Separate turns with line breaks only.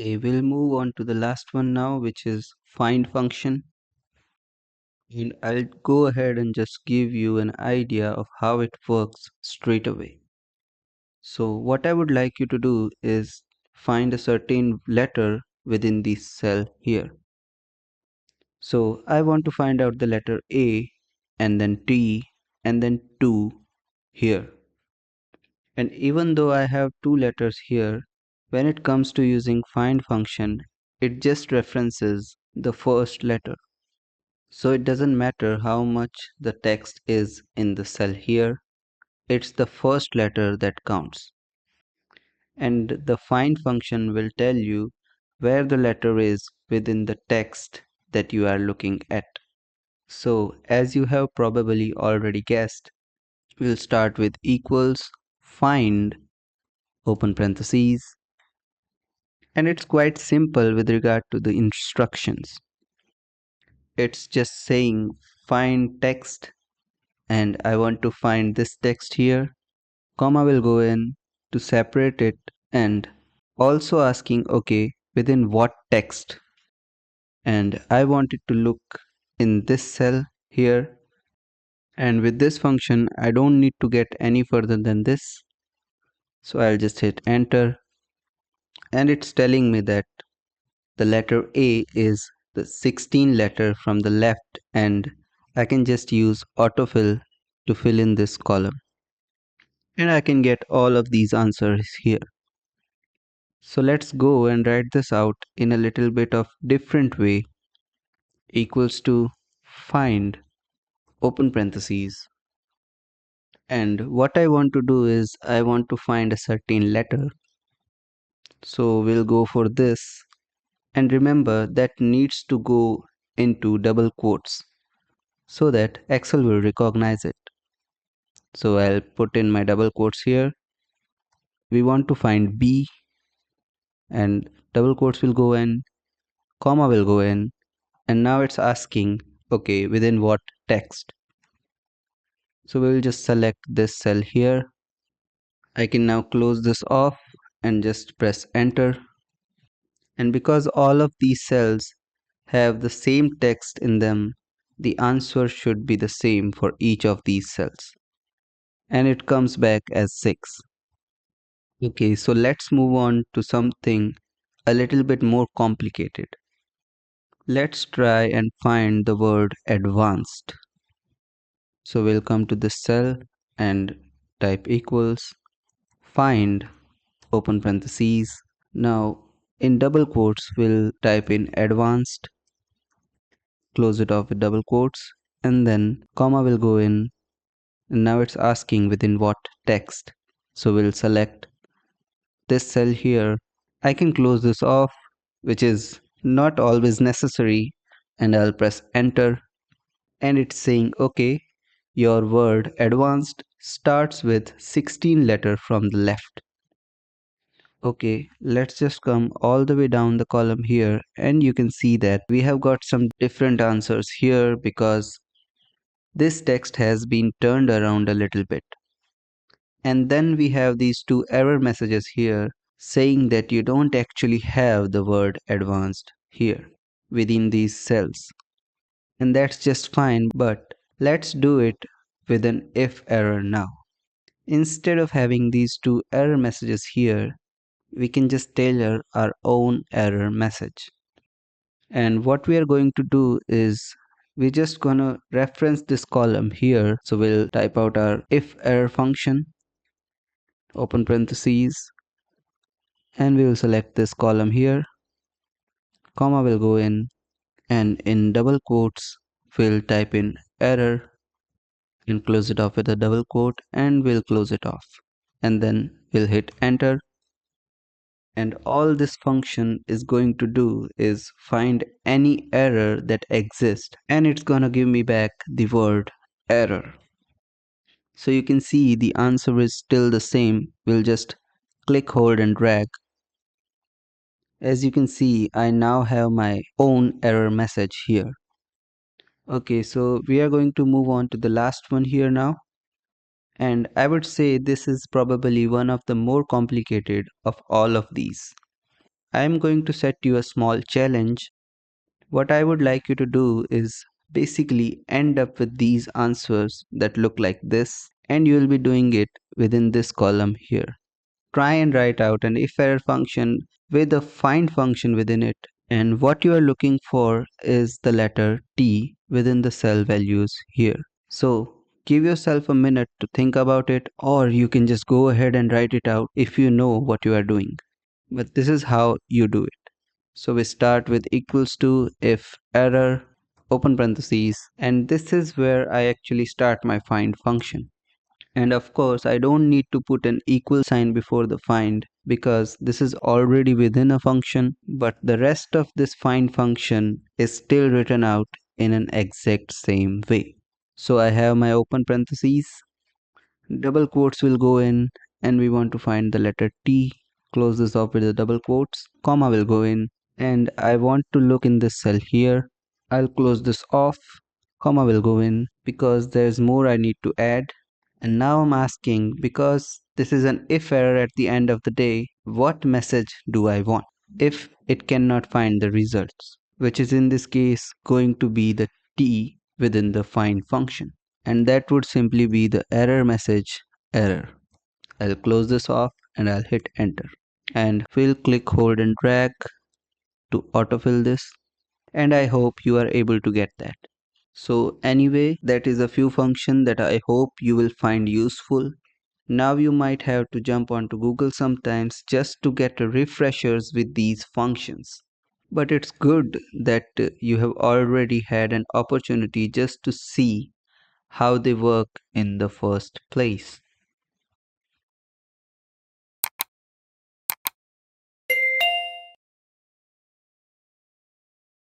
Okay, we'll move on to the last one now, which is find function. And I'll go ahead and just give you an idea of how it works straight away. So what I would like you to do is find a certain letter within this cell here. So I want to find out the letter A and then T and then 2 here. And even though I have two letters here, when it comes to using find function, it just references the first letter. So it doesn't matter how much the text is in the cell here, it's the first letter that counts. And the find function will tell you where the letter is within the text that you are looking at. So as you have probably already guessed, we'll start with equals find open parentheses, and it's quite simple with regard to the instructions. It's just saying find text, and I want to find this text here. Comma will go in to separate it, and also asking okay within what text, and I want it to look in this cell here. And with this function I don't need to get any further than this, so I'll just hit enter, and it's telling me that the letter A is the 16 letter from the left, and I can just use autofill to fill in this column, and I can get all of these answers here. So let's go and write this out in a little bit of different way. Equals to find open parentheses, and what I want to do is I want to find a certain letter, so we'll go for this. And remember that needs to go into double quotes so that Excel will recognize it. So I'll put in my double quotes here. We want to find B, and double quotes will go in, comma will go in, and now it's asking okay within what text. So we will just select this cell here. I can now close this off and just press enter. And because all of these cells have the same text in them, the answer should be the same for each of these cells. And it comes back as 6. Okay, so let's move on to something a little bit more complicated. Let's try and find the word advanced. So we'll come to this cell and type equals find open parentheses. Now in double quotes we'll type in advanced, close it off with double quotes, and then comma will go in, and now it's asking within what text. So we'll select this cell here. I can close this off, which is not always necessary, and I'll press enter, and it's saying okay, your word advanced starts with 16 letter from the left. Okay, let's just come all the way down the column here, and you can see that we have got some different answers here because this text has been turned around a little bit. And then we have these two error messages here saying that you don't actually have the word advanced here within these cells. And that's just fine, but let's do it with an if error now. Instead of having these two error messages here, we can just tailor our own error message. And what we are going to do is we're just gonna reference this column here. So we'll type out our if error function, open parentheses, and we will select this column here, comma will go in, and in double quotes we'll type in error and close it off with a double quote, and we'll close it off, and then we'll hit enter. And all this function is going to do is find any error that exists, and it's gonna give me back the word error. So you can see the answer is still the same. We'll just click, hold and drag. As you can see, I now have my own error message here. Okay, so we are going to move on to the last one here now. And I would say this is probably one of the more complicated of all of these. I'm going to set you a small challenge. What I would like you to do is basically end up with these answers that look like this, and you will be doing it within this column here. Try and write out an if error function with a find function within it. And what you are looking for is the letter T within the cell values here. So give yourself a minute to think about it, or you can just go ahead and write it out if you know what you are doing. But this is how you do it. So we start with equals to if error open parentheses, and this is where I actually start my find function. And of course, I don't need to put an equal sign before the find because this is already within a function, but the rest of this find function is still written out in an exact same way. So I have my open parentheses, double quotes will go in, and we want to find the letter T. Close this off with the double quotes, comma will go in, and I want to look in this cell here. I'll close this off, comma will go in because there's more I need to add. And now I'm asking, because this is an if error at the end of the day, what message do I want if it cannot find the results, which is in this case going to be the T within the find function. And that would simply be the error message error. I'll close this off and I'll hit enter. And we'll click, hold and drag to autofill this. And I hope you are able to get that. So anyway, that is a few function that I hope you will find useful. Now you might have to jump onto Google sometimes just to get refreshers with these functions. But it's good that you have already had an opportunity just to see how they work in the first place.